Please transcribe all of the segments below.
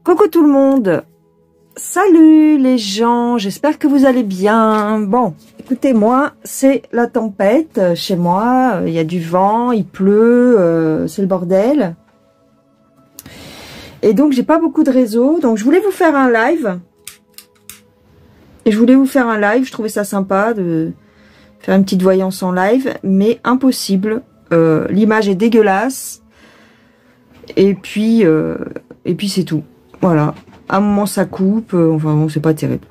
Coucou tout le monde. Salut les gens, j'espère que vous allez bien. Bon, écoutez, moi, c'est la tempête chez moi. Il y a du vent, il pleut, c'est le bordel. Et donc, j'ai pas beaucoup de réseau. Donc, je voulais vous faire un live. Et je voulais vous faire un live. Je trouvais ça sympa de faire une petite voyance en live. Mais impossible. L'image est dégueulasse. Et puis c'est tout. Voilà. À un moment, ça coupe. Enfin, bon, c'est pas terrible.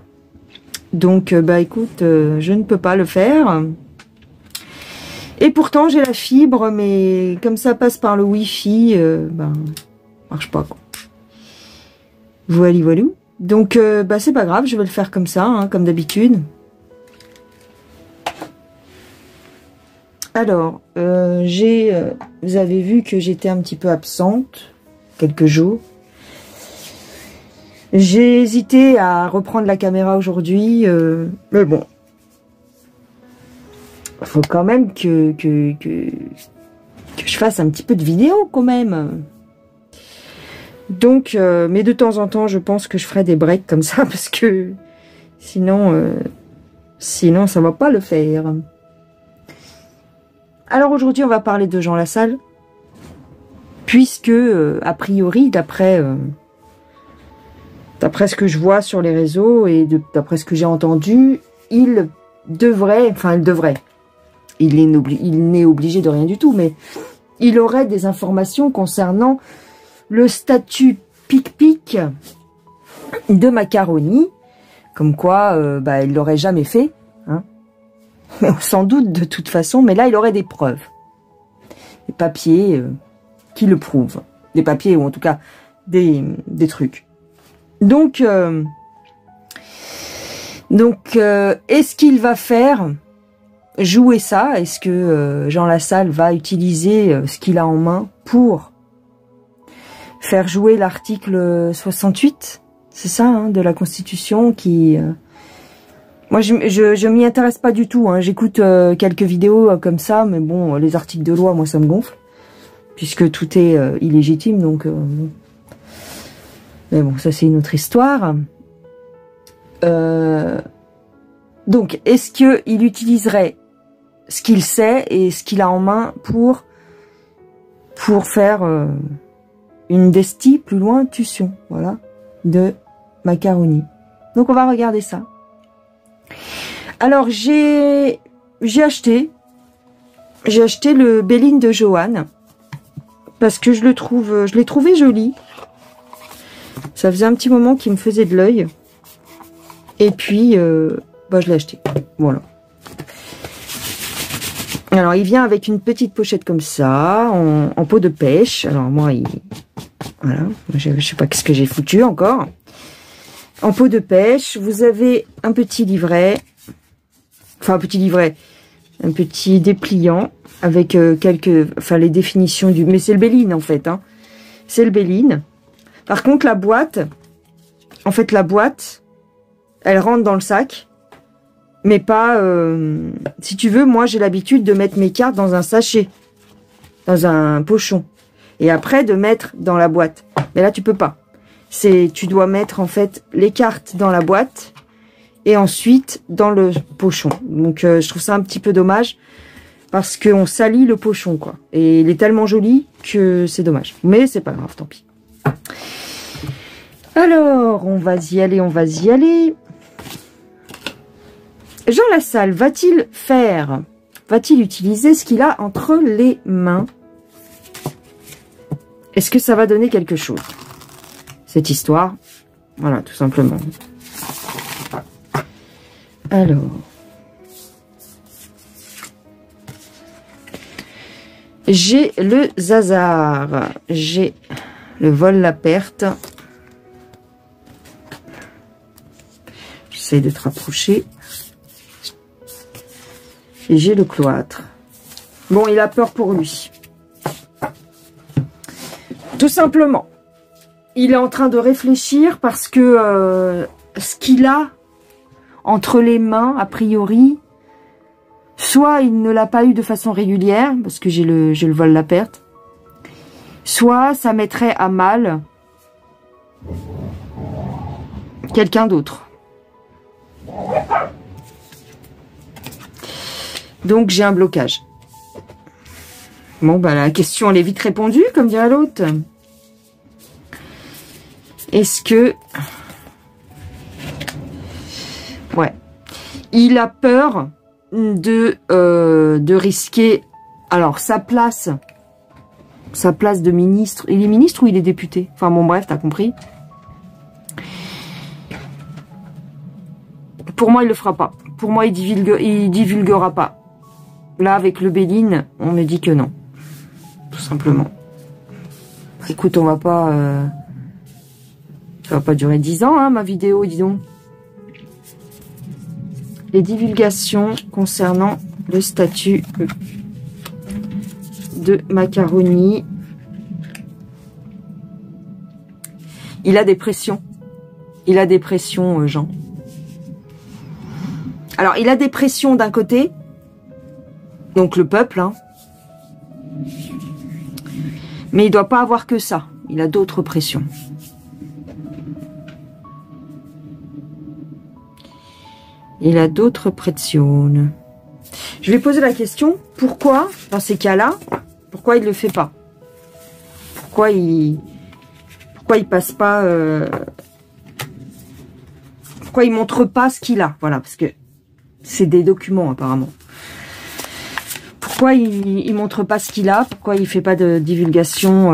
Donc, bah écoute, je ne peux pas le faire. Et pourtant, j'ai la fibre, mais comme ça passe par le Wi-Fi, ben, marche pas, quoi. Voilà, voilà. Donc, bah c'est pas grave, je vais le faire comme ça, hein, comme d'habitude. Alors, vous avez vu que j'étais un petit peu absente, quelques jours. J'ai hésité à reprendre la caméra aujourd'hui, mais bon. Il faut quand même que je fasse un petit peu de vidéo, quand même. Donc, mais de temps en temps, je pense que je ferai des breaks comme ça, parce que sinon ça va pas le faire. Alors aujourd'hui, on va parler de Jean Lassalle, puisque, a priori, d'après ce que je vois sur les réseaux et d'après ce que j'ai entendu, il n'est obligé de rien du tout, mais il aurait des informations concernant le statut pic-pic de Macaroni, comme quoi, bah, il l'aurait jamais fait, hein. Mais on s'en doute de toute façon, mais là, il aurait des preuves. Des papiers qui le prouvent. Des papiers, ou en tout cas, des trucs. Donc, est-ce qu'il va faire jouer ça? Est-ce que Jean Lassalle va utiliser ce qu'il a en main pour faire jouer l'article 68? C'est ça, hein, de la Constitution qui... Moi, je m'y intéresse pas du tout, hein. J'écoute quelques vidéos comme ça, mais bon, les articles de loi, moi, ça me gonfle. Puisque tout est illégitime, donc... Mais bon, ça, c'est une autre histoire. Donc, est-ce qu'il utiliserait ce qu'il sait et ce qu'il a en main pour faire une destitution, voilà, de Macaroni. Donc, on va regarder ça. Alors, j'ai acheté le Béline de Johan parce que je l'ai trouvé joli. Ça faisait un petit moment qu'il me faisait de l'œil. Et puis, bah, je l'ai acheté. Voilà. Alors, il vient avec une petite pochette comme ça, en peau de pêche. Alors, moi, voilà. Je sais pas ce que j'ai foutu encore. En peau de pêche, vous avez un petit livret. Enfin, un petit livret. Un petit dépliant avec les définitions du... Mais c'est le Béline, en fait, hein. C'est le Béline. Par contre, la boîte, elle rentre dans le sac, mais pas... si tu veux, moi, j'ai l'habitude de mettre mes cartes dans un sachet, dans un pochon, et après de mettre dans la boîte. Mais là, tu peux pas. Tu dois mettre, en fait, les cartes dans la boîte, et ensuite dans le pochon. Donc, je trouve ça un petit peu dommage, parce qu'on salit le pochon, quoi. Et il est tellement joli que c'est dommage. Mais c'est pas grave, tant pis. Alors, on va y aller. Jean Lassalle, va-t-il utiliser ce qu'il a entre les mains? Est-ce que ça va donner quelque chose, cette histoire? Voilà, tout simplement. Alors. J'ai le Zazar. J'ai le vol-la-perte. J'essaie de te rapprocher. Et j'ai le cloître. Bon, il a peur pour lui. Tout simplement. Il est en train de réfléchir parce que ce qu'il a entre les mains, a priori, soit il ne l'a pas eu de façon régulière, parce que j'ai le vol-la-perte, soit ça mettrait à mal quelqu'un d'autre. Donc j'ai un blocage. Bon, bah la question elle est vite répondue, comme dirait l'autre. Est-ce que... Ouais. Il a peur de risquer... Alors, sa place de ministre... Il est ministre ou il est député? Enfin bon, bref, t'as compris. Pour moi, il le fera pas. Pour moi, il divulguera pas. Là, avec le Béline, on me dit que non. Tout simplement. Écoute, on va pas... Ça va pas durer 10 ans, hein, ma vidéo, dis donc. Les divulgations concernant le statut de Macaroni. Il a des pressions. Il a des pressions, Jean. Alors, il a des pressions d'un côté. Donc, le peuple, hein. Mais il doit pas avoir que ça. Il a d'autres pressions. Il a d'autres pressions. Je vais poser la question, pourquoi, dans ces cas-là, pourquoi il le fait pas? Pourquoi il passe pas... pourquoi il montre pas ce qu'il a? Voilà, parce que c'est des documents, apparemment. Pourquoi il montre pas ce qu'il a? Pourquoi il fait pas de divulgation,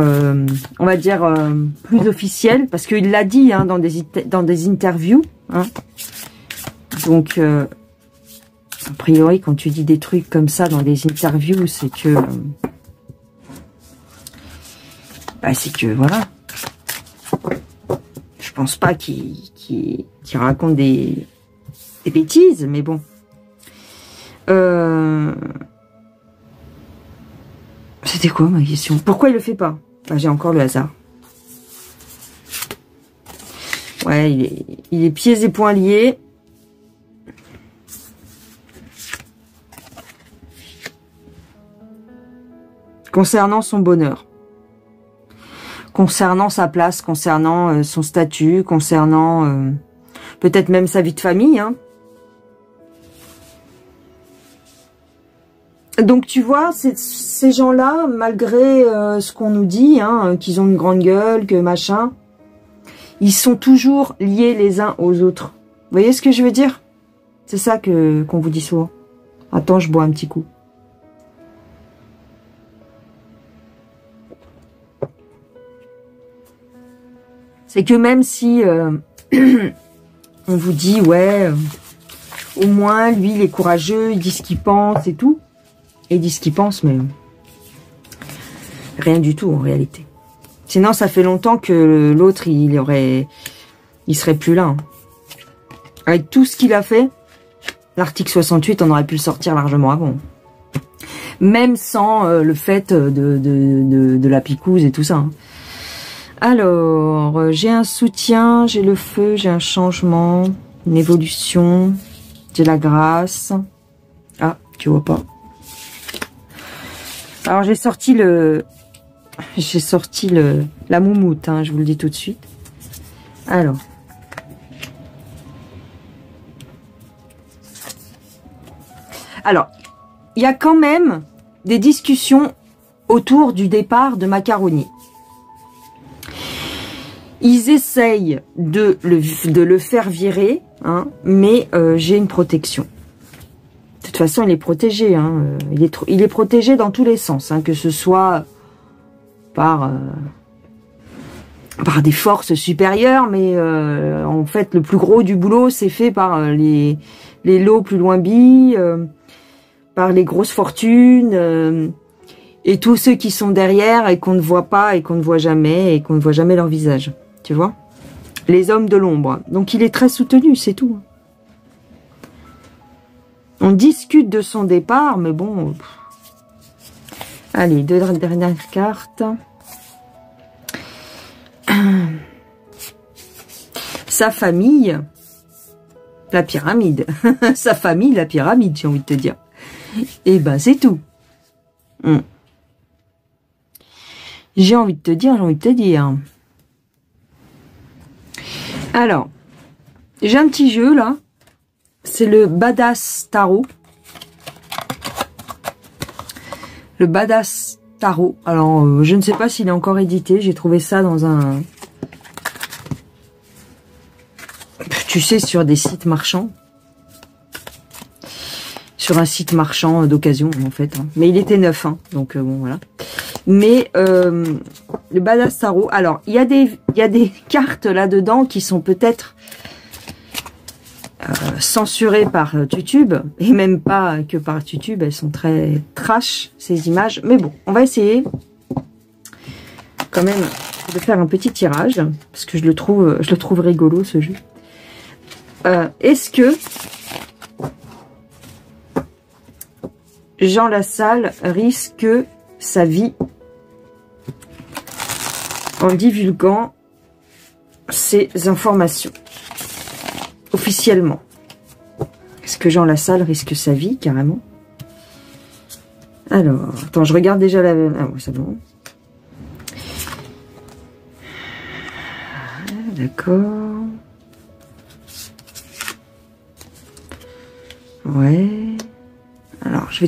on va dire, plus officielle? Parce qu'il l'a dit, hein, dans des interviews, hein. Donc, a priori, quand tu dis des trucs comme ça dans des interviews, c'est que... c'est que, voilà. Je pense pas qu'il raconte des bêtises, mais bon. C'était quoi ma question? Pourquoi il le fait pas? J'ai encore le hasard. Ouais, il est pieds et poings liés. Concernant son bonheur, concernant sa place, concernant son statut, concernant peut-être même sa vie de famille, hein. Donc tu vois, ces gens-là, malgré ce qu'on nous dit, hein, qu'ils ont une grande gueule, que machin, ils sont toujours liés les uns aux autres. Vous voyez ce que je veux dire? C'est ça qu'on vous dit souvent. Attends, je bois un petit coup. C'est que même si on vous dit, ouais, au moins, lui, il est courageux, il dit ce qu'il pense et tout. Il dit ce qu'il pense, mais rien du tout en réalité. Sinon, ça fait longtemps que l'autre, il serait plus là. Hein. Avec tout ce qu'il a fait, l'article 68, on aurait pu le sortir largement avant. Même sans le fait de la picouse et tout ça. Hein. Alors, j'ai un soutien, j'ai le feu, j'ai un changement, une évolution, j'ai la grâce. Ah, tu vois pas. Alors, j'ai sorti la moumoute, hein, je vous le dis tout de suite. Alors. Il y a quand même des discussions autour du départ de Macaroni. Ils essayent de le faire virer, hein, mais j'ai une protection. De toute façon, il est protégé. Hein, il est protégé dans tous les sens, hein, que ce soit par des forces supérieures, mais en fait, le plus gros du boulot, c'est fait par les lots plus loin billes, par les grosses fortunes, et tous ceux qui sont derrière et qu'on ne voit pas et qu'on ne voit jamais, et qu'on ne voit jamais leur visage. Tu vois? Les hommes de l'ombre. Donc, il est très soutenu, c'est tout. On discute de son départ, mais bon... Allez, deux dernières cartes. Sa famille, la pyramide. Sa famille, la pyramide, j'ai envie de te dire. Et ben, c'est tout. J'ai envie de te dire, j'ai envie de te dire. Alors, J'ai un petit jeu là. C'est le Badass Tarot. Le Badass Tarot. Alors, je ne sais pas s'il est encore édité. J'ai trouvé ça dans un... Tu sais, sur des sites marchands. Sur un site marchand d'occasion, en fait. Hein. Mais il était neuf, hein. Donc bon, voilà. Mais le Badass Tarot... Alors, il y a des cartes là-dedans qui sont peut-être... censurées par YouTube, et même pas que par YouTube, elles sont très trash, ces images, mais bon, on va essayer quand même de faire un petit tirage, parce que je le trouve rigolo, ce jeu. Est-ce que Jean Lassalle risque sa vie en divulguant ces informations? Officiellement. Est-ce que Jean Lassalle risque sa vie, carrément? Alors, attends, je regarde déjà la... Ah ouais, c'est bon. D'accord. Ouais. Alors, je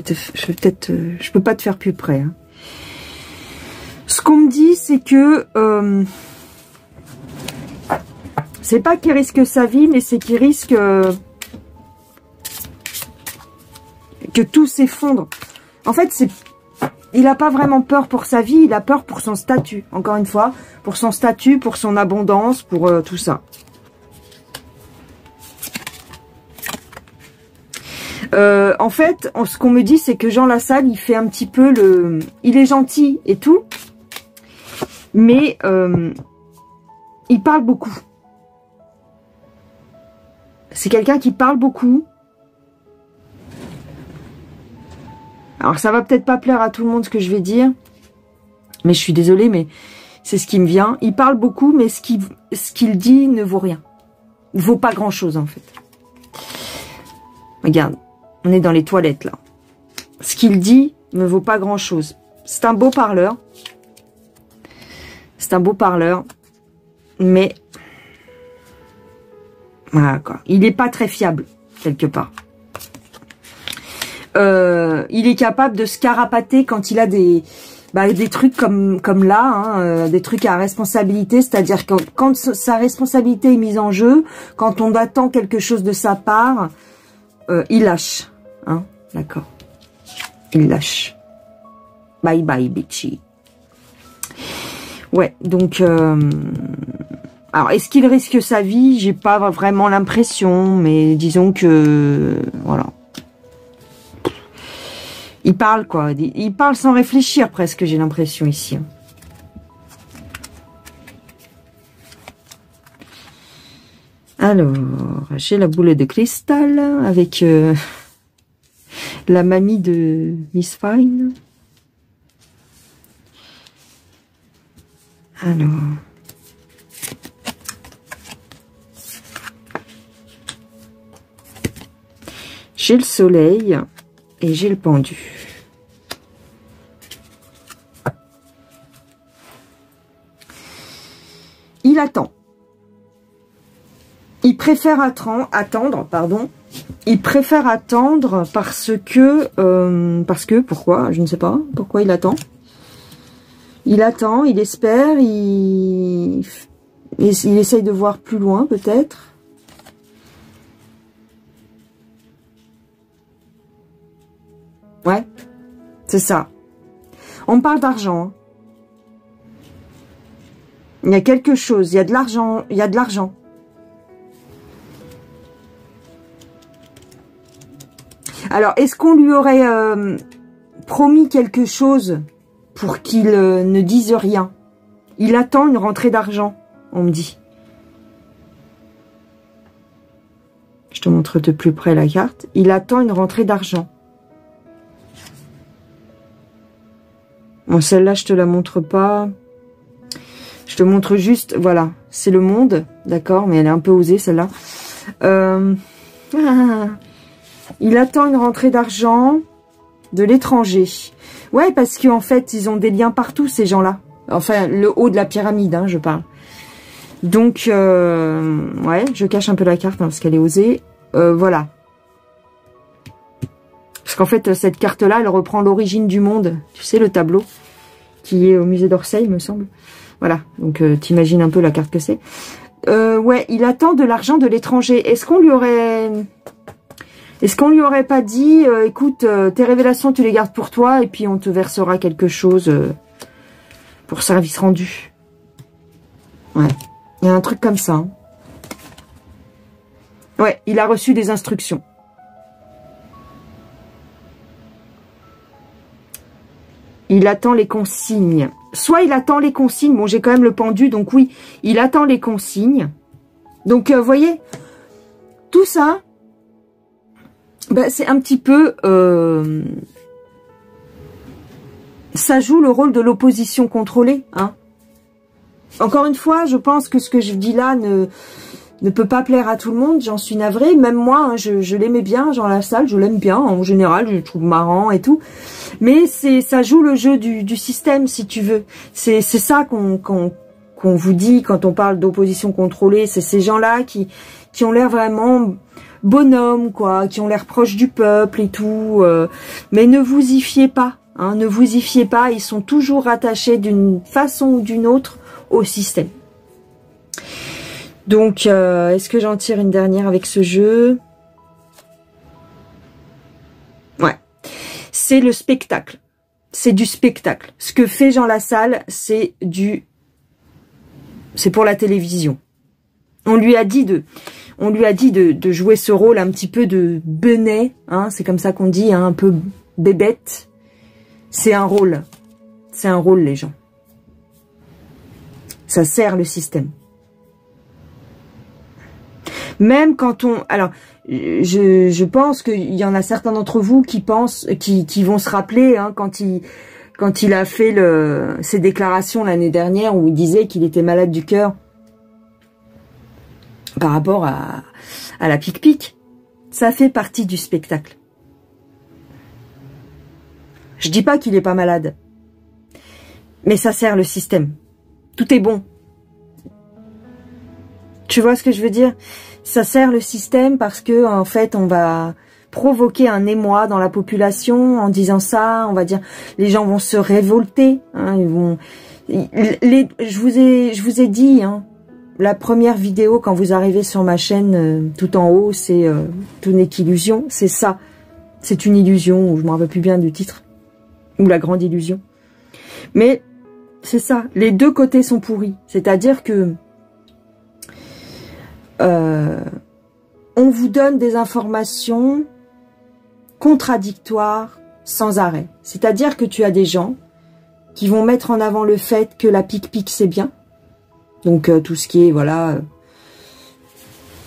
peux pas te faire plus près. Hein. Ce qu'on me dit, c'est que... c'est pas qu'il risque sa vie, mais c'est qu'il risque que tout s'effondre. En fait, il n'a pas vraiment peur pour sa vie, il a peur pour son statut. Encore une fois, pour son statut, pour son abondance, pour tout ça. En fait, ce qu'on me dit, c'est que Jean Lassalle, il fait un petit peu le... Il est gentil et tout, mais il parle beaucoup. C'est quelqu'un qui parle beaucoup. Alors, ça va peut-être pas plaire à tout le monde ce que je vais dire. Mais je suis désolée, mais c'est ce qui me vient. Il parle beaucoup, mais ce qu'il dit ne vaut rien. Ne vaut pas grand-chose, en fait. Regarde, on est dans les toilettes, là. Ce qu'il dit ne vaut pas grand-chose. C'est un beau parleur. C'est un beau parleur. Mais... voilà, quoi. Il n'est pas très fiable, quelque part. Il est capable de se carapater quand il a des trucs comme là, hein, des trucs à responsabilité, c'est-à-dire que quand sa responsabilité est mise en jeu, quand on attend quelque chose de sa part, il lâche. Hein, d'accord. Il lâche. Bye bye, bitchy. Ouais, donc... alors, est-ce qu'il risque sa vie? J'ai pas vraiment l'impression, mais disons que... voilà. Il parle, quoi. Il parle sans réfléchir, presque, j'ai l'impression, ici. Alors, j'ai la boule de cristal avec la mamie de Miss Fine. Alors... j'ai le soleil et j'ai le pendu. Il attend. Il préfère attendre, pardon. Il préfère attendre parce que, pourquoi? Je ne sais pas. Pourquoi il attend? Il attend, il espère, il essaye de voir plus loin, peut-être. Ouais, c'est ça. On parle d'argent. Il y a quelque chose, il y a de l'argent, il y a de l'argent. Alors, est-ce qu'on lui aurait promis quelque chose pour qu'il ne dise rien? Il attend une rentrée d'argent, on me dit. Je te montre de plus près la carte. Il attend une rentrée d'argent. Bon, celle-là, je te la montre pas. Je te montre juste, voilà, c'est le monde, d'accord, mais elle est un peu osée, celle-là. Il attend une rentrée d'argent de l'étranger. Ouais, parce qu'en fait, ils ont des liens partout, ces gens-là. Enfin, le haut de la pyramide, hein, je parle. Donc, ouais, je cache un peu la carte hein, parce qu'elle est osée. Voilà. Parce qu'en fait, cette carte-là, elle reprend l'origine du monde. Tu sais, le tableau qui est au musée d'Orsay, me semble. Voilà, donc t'imagines un peu la carte que c'est. Ouais, il attend de l'argent de l'étranger. Est-ce qu'on lui aurait... Est-ce qu'on lui aurait pas dit, écoute, tes révélations, tu les gardes pour toi et puis on te versera quelque chose pour service rendu. Ouais, il y a un truc comme ça. Hein. Ouais, il a reçu des instructions. Il attend les consignes. Soit il attend les consignes. Bon, j'ai quand même le pendu, donc oui, il attend les consignes. Donc, vous voyez, tout ça, ben, c'est un petit peu... ça joue le rôle de l'opposition contrôlée. Hein. Encore une fois, je pense que ce que je dis là ne peut pas plaire à tout le monde. J'en suis navrée. Même moi, hein, je l'aimais bien, Jean Lassalle, je l'aime bien. En général, je le trouve marrant et tout. Mais ça joue le jeu du système, si tu veux. C'est ça qu'on vous dit quand on parle d'opposition contrôlée. C'est ces gens-là qui ont l'air vraiment bonhommes, quoi, qui ont l'air proches du peuple et tout. Mais ne vous y fiez pas. Hein, ne vous y fiez pas. Ils sont toujours rattachés d'une façon ou d'une autre au système. Donc, est-ce que j'en tire une dernière avec ce jeu? Ouais. C'est le spectacle. C'est du spectacle. Ce que fait Jean Lassalle, c'est pour la télévision. On lui a dit de jouer ce rôle un petit peu de benet, hein, c'est comme ça qu'on dit, hein, un peu bébête. C'est un rôle. C'est un rôle, les gens. Ça sert le système. Même quand on... Alors, je pense qu'il y en a certains d'entre vous qui pensent, qui vont se rappeler, hein, quand il a fait ses déclarations l'année dernière où il disait qu'il était malade du cœur par rapport à la pique-pique. Ça fait partie du spectacle. Je dis pas qu'il est pas malade, mais ça sert le système. Tout est bon. Tu vois ce que je veux dire? Ça sert le système parce que, en fait, on va provoquer un émoi dans la population en disant ça. On va dire, les gens vont se révolter. Hein, je vous ai dit, hein, la première vidéo quand vous arrivez sur ma chaîne, tout en haut, c'est tout n'est qu'illusion. C'est ça. C'est une illusion, ou je me rappelle plus bien du titre, ou la grande illusion. Mais c'est ça. Les deux côtés sont pourris. C'est-à-dire que on vous donne des informations contradictoires sans arrêt. C'est-à-dire que tu as des gens qui vont mettre en avant le fait que la pique-pique c'est bien. Donc tout ce qui est, voilà,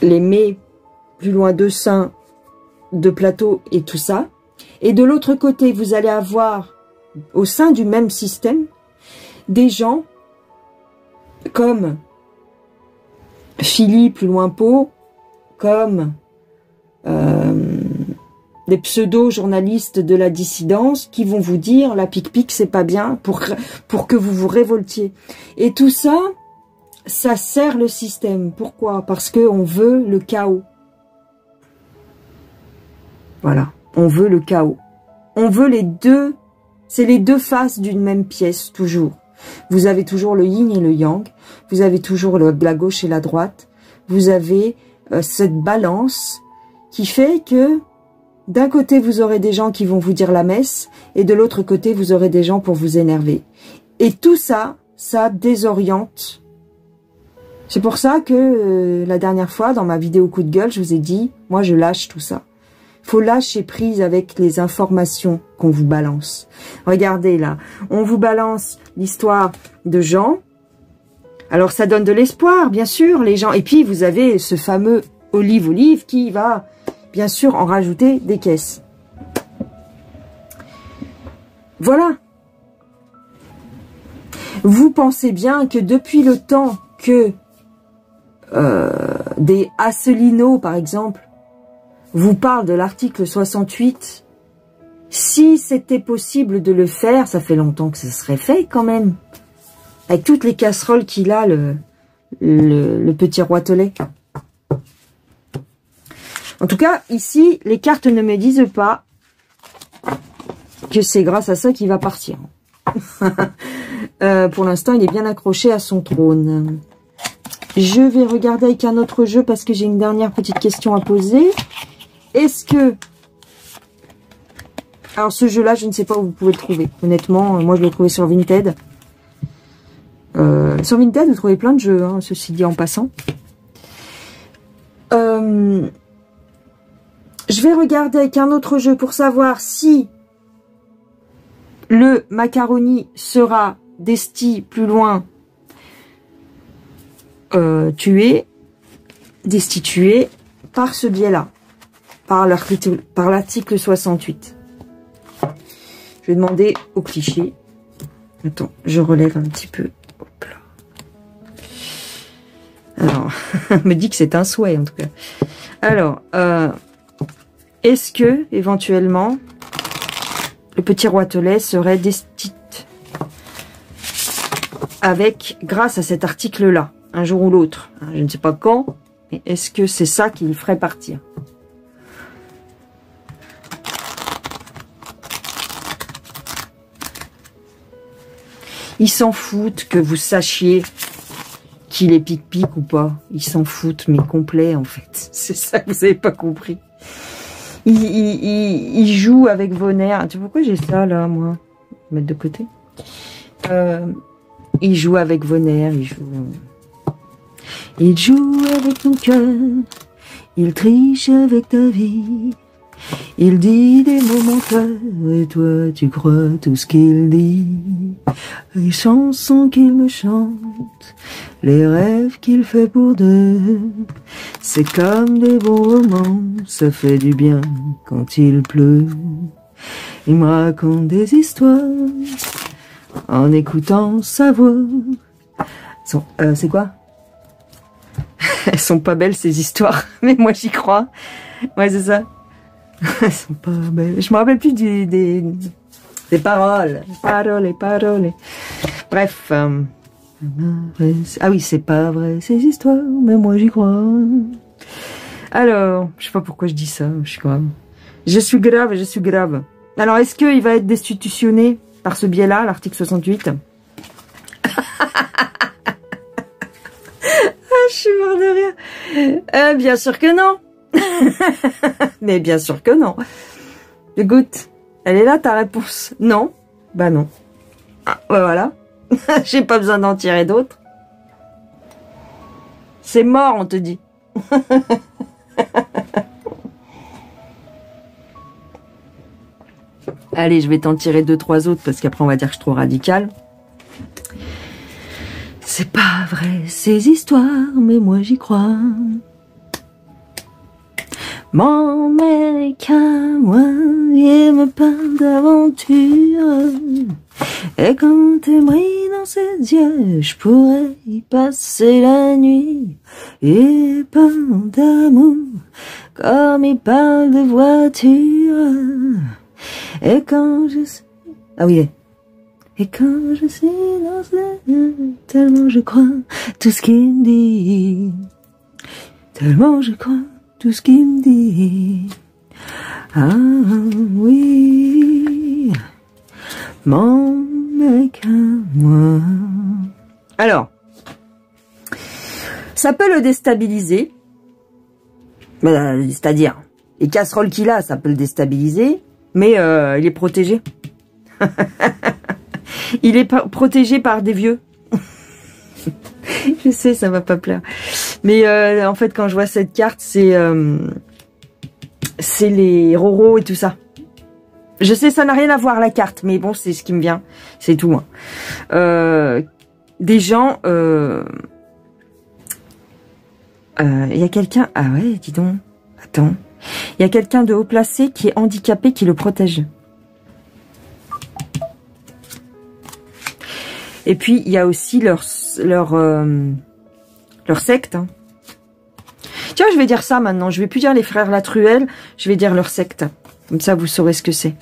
les mets plus loin de sein, de plateau et tout ça. Et de l'autre côté, vous allez avoir, au sein du même système, des gens comme Philippe, plus loin Pau, comme des pseudo-journalistes de la dissidence qui vont vous dire la pique-pique c'est pas bien pour que vous vous révoltiez. Et tout ça, ça sert le système. Pourquoi? Parce qu'on veut le chaos. Voilà, on veut le chaos. On veut les deux, c'est les deux faces d'une même pièce, toujours. Vous avez toujours le yin et le yang, vous avez toujours la gauche et la droite, vous avez cette balance qui fait que d'un côté vous aurez des gens qui vont vous dire la messe et de l'autre côté vous aurez des gens pour vous énerver. Et tout ça, ça désoriente. C'est pour ça que la dernière fois dans ma vidéo coup de gueule, je vous ai dit, moi je lâche tout ça. Faut lâcher prise avec les informations qu'on vous balance. Regardez là, on vous balance l'histoire de Jean. Alors ça donne de l'espoir, bien sûr, les gens. Et puis vous avez ce fameux Olive qui va, bien sûr, en rajouter des caisses. Voilà. Vous pensez bien que depuis le temps que des Asselineaux, par exemple, vous parle de l'article 68. Si c'était possible de le faire, ça fait longtemps que ce serait fait quand même. Avec toutes les casseroles qu'il a, le le petit roitelet. En tout cas, ici, les cartes ne me disent pas que c'est grâce à ça qu'il va partir. Pour l'instant, il est bien accroché à son trône. Je vais regarder avec un autre jeu parce que j'ai une dernière petite question à poser. Est-ce que... Alors, ce jeu-là, je ne sais pas où vous pouvez le trouver. Honnêtement, moi, je l'ai trouvé sur Vinted. Sur Vinted, vous trouvez plein de jeux, hein, ceci dit en passant. Je vais regarder avec un autre jeu pour savoir si le macaroni sera desti plus loin destitué par ce biais-là, par l'article 68. Je vais demander au cliché. Attends, je relève un petit peu. Hop là. Alors, on me dit que c'est un souhait en tout cas. Alors, est-ce que éventuellement le petit roitelet serait destitué grâce à cet article-là, un jour ou l'autre. Je ne sais pas quand, mais est-ce que c'est ça qui le ferait partir? Ils s'en foutent que vous sachiez qu'il est pic-pic ou pas. Ils s'en foutent, mais complet en fait. C'est ça que vous n'avez pas compris. Ils jouent avec vos nerfs. Tu sais pourquoi j'ai ça là, moi? Je vais mettre de côté. Ils jouent avec vos nerfs. Ils jouent avec ton cœur. Ils trichent avec ta vie. Il dit des mots menteurs et toi tu crois tout ce qu'il dit. Les chansons qu'il me chante, les rêves qu'il fait pour deux, c'est comme des bons romans, ça fait du bien quand il pleut. Il me raconte des histoires en écoutant sa voix. C'est quoi? Elles sont pas belles ces histoires, mais moi j'y crois. Ouais, c'est ça. Elles sont pas belles. Je me rappelle plus des paroles. Paroles. Bref. Ah oui, c'est pas vrai ces histoires, mais moi j'y crois. Alors, je sais pas pourquoi je dis ça. Je suis grave. Alors, est-ce qu'il va être destitutionné par ce biais-là, l'article 68? Je suis mort de rire. Bien sûr que non. Mais bien sûr que non. Écoute, elle est là ta réponse. Non. Bah non. Ah, bah voilà. J'ai pas besoin d'en tirer d'autres. C'est mort, on te dit. Allez, je vais t'en tirer 2-3 autres parce qu'après on va dire que je suis trop radicale. C'est pas vrai ces histoires, mais moi j'y crois. Mon mec à moi, il me parle d'aventure. Et quand t'es brille dans ses yeux, je pourrais y passer la nuit. Il parle d'amour, comme il parle de voiture. Et quand je sais... Ah oui. Et quand je suis dans ce... Tellement je crois tout ce qu'il me dit. Tellement je crois tout ce qu'il me dit. Ah oui, mon mec à moi. Alors, ça peut le déstabiliser. C'est-à-dire, les casseroles qu'il a, ça peut le déstabiliser. Mais il est protégé. Il est protégé par des vieux. Je sais, ça va pas plaire. Mais en fait, quand je vois cette carte, c'est les Roro et tout ça. Je sais, ça n'a rien à voir la carte, mais bon, c'est ce qui me vient. C'est tout. Hein. Des gens... Il y a quelqu'un... Ah ouais, dis donc. Attends. Il y a quelqu'un de haut placé qui est handicapé qui le protège. Et puis, il y a aussi leur secte. Hein. Tiens, je vais dire ça maintenant. Je vais plus dire les frères Latruelle. Je vais dire leur secte. Comme ça, vous saurez ce que c'est.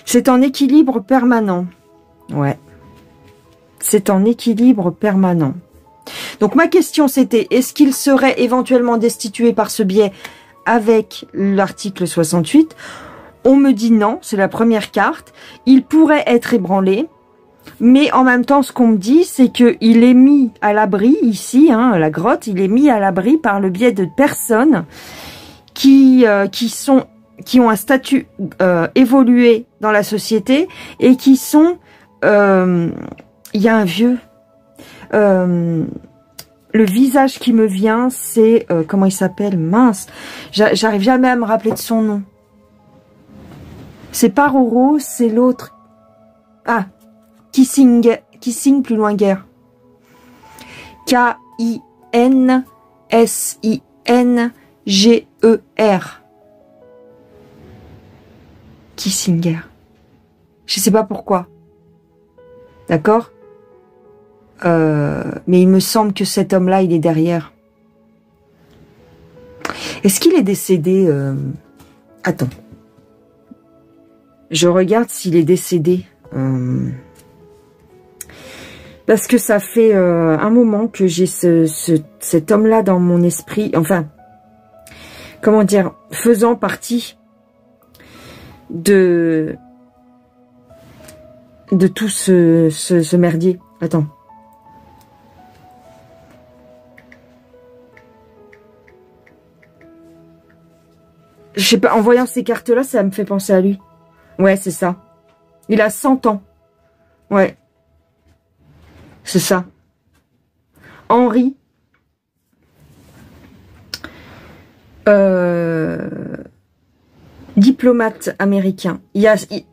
C'est en équilibre permanent. Ouais. c'est en équilibre permanent. Donc ma question c'était, est-ce qu'il serait éventuellement destitué par ce biais avec l'article 68? On me dit non, c'est la première carte. Il pourrait être ébranlé, mais en même temps, ce qu'on me dit, c'est qu'il est mis à l'abri ici, hein, la grotte, il est mis à l'abri par le biais de personnes qui ont un statut évolué dans la société et qui sont... il y a un vieux... le visage qui me vient, c'est... comment il s'appelle? Mince, j'arrive jamais à me rappeler de son nom. C'est pas Roro, c'est l'autre. Ah, Kissing plus loin guerre. K-I-N-S-I-N-G-E-R. Kissinger. Je sais pas pourquoi. D'accord? Mais il me semble que cet homme-là, il est derrière. Est-ce qu'il est décédé? Attends. Je regarde s'il est décédé. Parce que ça fait un moment que j'ai cet homme-là dans mon esprit. Enfin, comment dire, faisant partie de tout ce merdier. Attends. Je sais pas, en voyant ces cartes-là, ça me fait penser à lui. Ouais, c'est ça. Il a 100 ans. Ouais. C'est ça. Henri. Diplomate américain.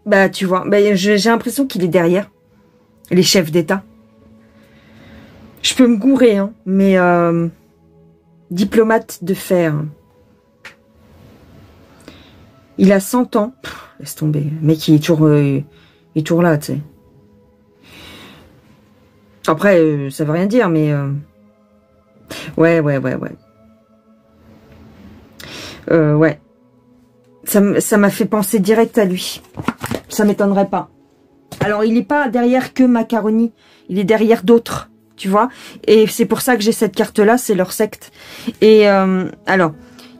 Bah, tu vois, bah, j'ai l'impression qu'il est derrière les chefs d'État. Je peux me gourer, hein, mais diplomate de fer. Il a 100 ans. Pff, laisse tomber. Le mec, il est toujours là, tu sais. Après, ça veut rien dire, mais... Ouais. Ouais. Ça m'a fait penser direct à lui. Ça m'étonnerait pas. Alors, il n'est pas derrière que Macaroni. Il est derrière d'autres, tu vois. Et c'est pour ça que j'ai cette carte-là, c'est leur secte. Et alors,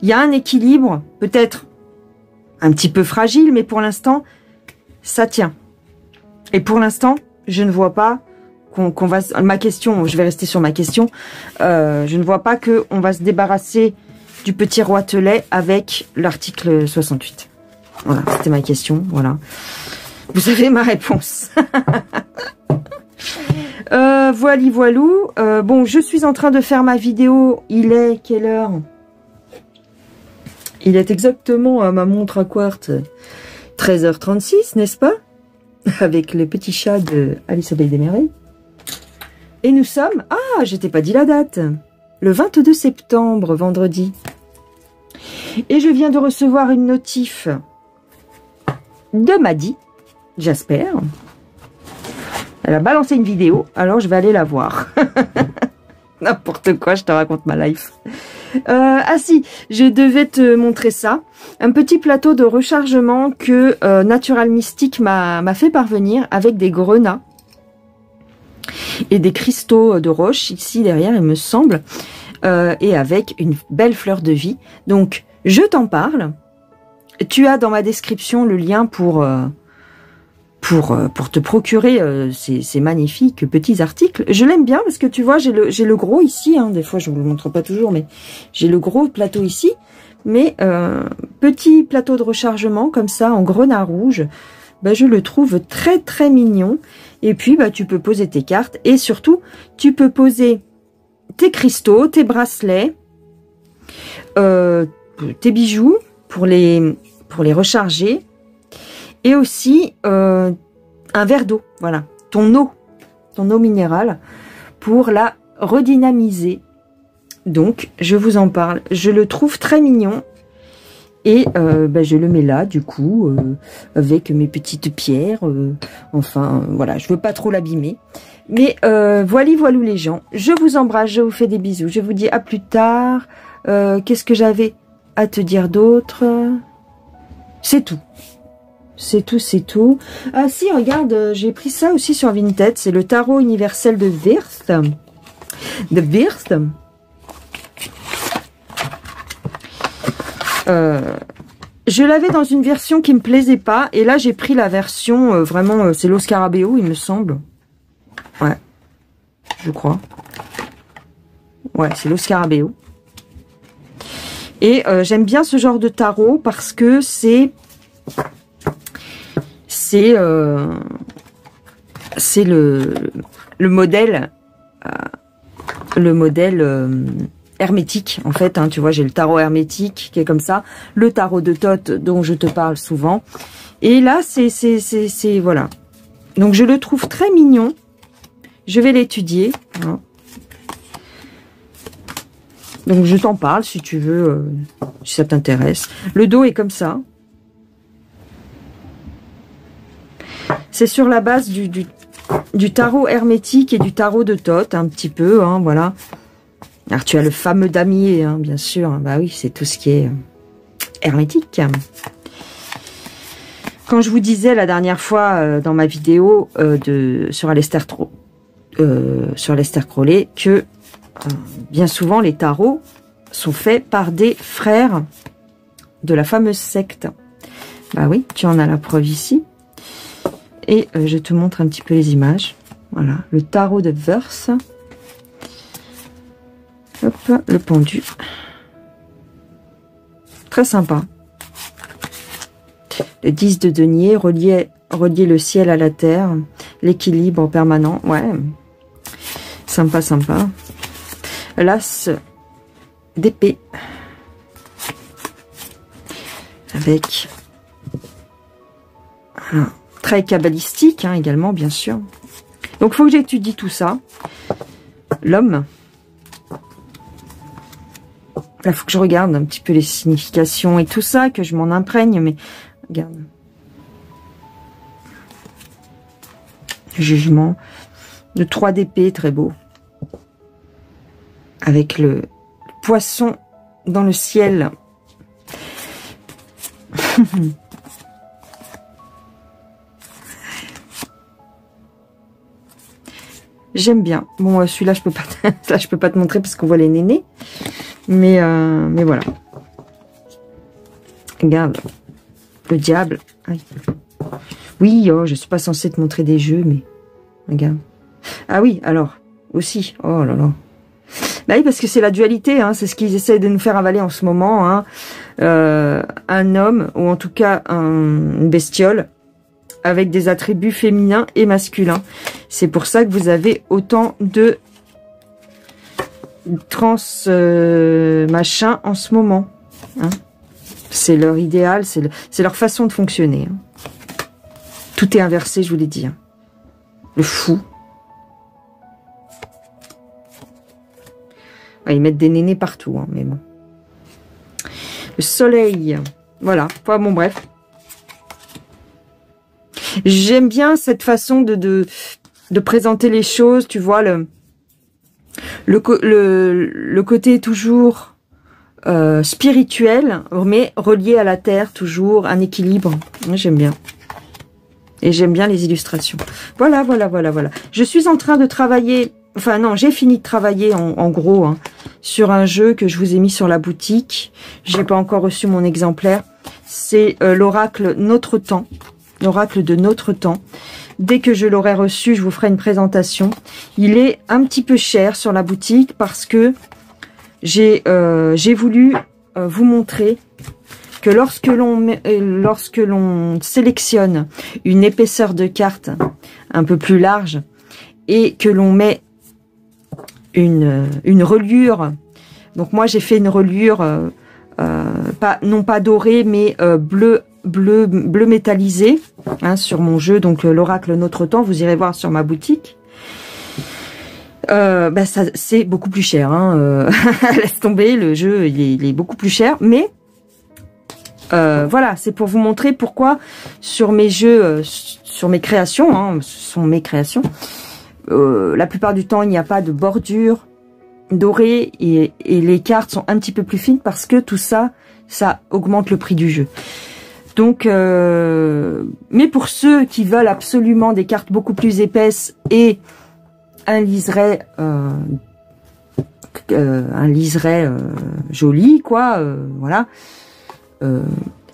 il y a un équilibre, peut-être un petit peu fragile, mais pour l'instant, ça tient. Et pour l'instant, je ne vois pas qu'on va... Ma question, je vais rester sur ma question. Je ne vois pas qu'on va se débarrasser du petit roitelet avec l'article 68. Voilà, c'était ma question, voilà. Vous avez ma réponse. Voilou. Bon, je suis en train de faire ma vidéo. Il est quelle heure? Il est exactement à ma montre à quartz 13h36, n'est-ce pas? Avec le petit chat de Alice au Pays des Merveilles. Et nous sommes... Ah, je t'ai pas dit la date. Le 22 septembre, vendredi. Et je viens de recevoir une notif de Maddy, Jasper. Elle a balancé une vidéo, alors je vais aller la voir. N'importe quoi, je te raconte ma life. Ah si, je devais te montrer ça. Un petit plateau de rechargement que Natural Mystic m'a fait parvenir avec des grenats et des cristaux de roche ici derrière, il me semble, et avec une belle fleur de vie. Donc, je t'en parle. Tu as dans ma description le lien pour te procurer ces magnifiques petits articles. Je l'aime bien parce que tu vois, j'ai le gros ici, hein, des fois je vous le montre pas toujours, mais j'ai le gros plateau ici, mais petit plateau de rechargement comme ça en grenat rouge, bah, je le trouve très très mignon. Et puis bah, tu peux poser tes cartes et surtout tu peux poser tes cristaux, tes bracelets, tes bijoux pour les recharger. Et aussi un verre d'eau, voilà, ton eau minérale pour la redynamiser. Donc, je vous en parle. Je le trouve très mignon. Et ben, je le mets là, du coup, avec mes petites pierres. Enfin, voilà, je veux pas trop l'abîmer. Mais voilou les gens. Je vous embrasse, je vous fais des bisous. Je vous dis à plus tard. Qu'est-ce que j'avais à te dire d'autre? C'est tout. C'est tout, c'est tout. Ah si, regarde, j'ai pris ça aussi sur Vinted. C'est le tarot universel de Wirth. De Wirth. Je l'avais dans une version qui me plaisait pas. Et là, j'ai pris la version, vraiment, c'est Lo Scarabeo, il me semble. Ouais, je crois. Ouais, c'est Lo Scarabeo. Et j'aime bien ce genre de tarot parce que c'est le modèle hermétique en fait, hein, tu vois, j'ai le tarot hermétique qui est comme ça, le tarot de Thoth dont je te parle souvent, et là c'est voilà, donc je le trouve très mignon, je vais l'étudier, hein. Donc je t'en parle si tu veux, si ça t'intéresse. Le dos est comme ça. C'est sur la base du tarot hermétique et du tarot de Thoth, un petit peu, hein, voilà. Alors tu as le fameux damier, hein, bien sûr. Bah oui, c'est tout ce qui est hermétique. Quand je vous disais la dernière fois dans ma vidéo sur Aleister Crowley que bien souvent les tarots sont faits par des frères de la fameuse secte. Bah oui, tu en as la preuve ici. Et je te montre un petit peu les images. Voilà, le tarot de Wirth. Hop, le pendu. Très sympa. Le 10 de denier, relier le ciel à la terre, l'équilibre permanent. Ouais, sympa, sympa. L'as d'épée. Avec un trait kabbalistique, hein, également, bien sûr. Donc, il faut que j'étudie tout ça. L'homme. Là, il faut que je regarde un petit peu les significations et tout ça, que je m'en imprègne, mais regarde. Jugement. Le 3 d'épée, très beau. Avec le poisson dans le ciel. J'aime bien. Bon, celui-là, je peux pas, là, je peux pas te montrer parce qu'on voit les nénés. Mais voilà. Regarde. Le diable. Oui, oh, je suis pas censée te montrer des jeux, mais regarde. Ah oui, alors, aussi. Oh là là. Bah oui, parce que c'est la dualité, hein, c'est ce qu'ils essaient de nous faire avaler en ce moment. Hein. Un homme, ou en tout cas une bestiole, avec des attributs féminins et masculins. C'est pour ça que vous avez autant de trans machin en ce moment. Hein. C'est leur idéal, c'est leur façon de fonctionner. Hein. Tout est inversé, je vous l'ai dit. Hein. Le fou. Ouais, ils mettent des nénés partout, hein, mais bon. Le soleil. Voilà. Enfin, bon, bref. J'aime bien cette façon de présenter les choses, tu vois, le côté toujours spirituel, mais relié à la terre, toujours un équilibre. J'aime bien. Et j'aime bien les illustrations. Voilà, voilà, voilà, voilà. Je suis en train de travailler, enfin non, j'ai fini de travailler en gros, hein, sur un jeu que je vous ai mis sur la boutique. J'ai pas encore reçu mon exemplaire. C'est l'oracle Notre Temps. L'oracle de Notre Temps. Dès que je l'aurai reçu, je vous ferai une présentation. Il est un petit peu cher sur la boutique parce que j'ai voulu vous montrer que lorsque l'on sélectionne une épaisseur de carte un peu plus large et que l'on met une reliure, donc moi j'ai fait une reliure non pas dorée mais bleu métallisé, hein, sur mon jeu, donc l'oracle Notre Temps, vous irez voir sur ma boutique. Bah ça c'est beaucoup plus cher, hein, laisse tomber, le jeu il est beaucoup plus cher, mais voilà, c'est pour vous montrer pourquoi sur mes jeux, sur mes créations, hein, ce sont mes créations, la plupart du temps il n'y a pas de bordure dorée et les cartes sont un petit peu plus fines parce que tout ça, ça augmente le prix du jeu. Donc, mais pour ceux qui veulent absolument des cartes beaucoup plus épaisses et un liseré joli, quoi, voilà,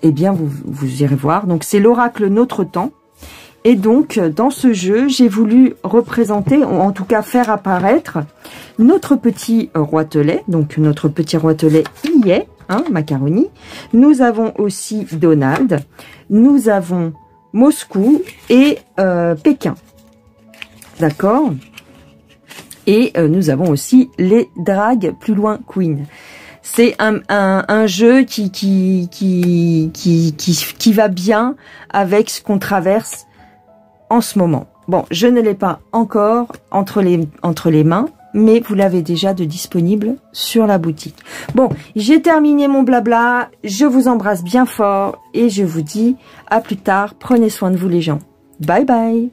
eh bien, vous irez voir. Donc, c'est l'oracle Notre Temps. Et donc, dans ce jeu, j'ai voulu représenter, ou en tout cas faire apparaître, notre petit roitelet. Donc, notre petit roitelet y est, hein, Macaroni. Nous avons aussi Donald. Nous avons Moscou et Pékin. D'accord? Et nous avons aussi les dragues plus loin Queen. C'est un jeu qui va bien avec ce qu'on traverse en ce moment. Bon, je ne l'ai pas encore entre les mains, mais vous l'avez déjà de disponible sur la boutique. Bon, j'ai terminé mon blabla, je vous embrasse bien fort et je vous dis à plus tard. Prenez soin de vous les gens. Bye bye.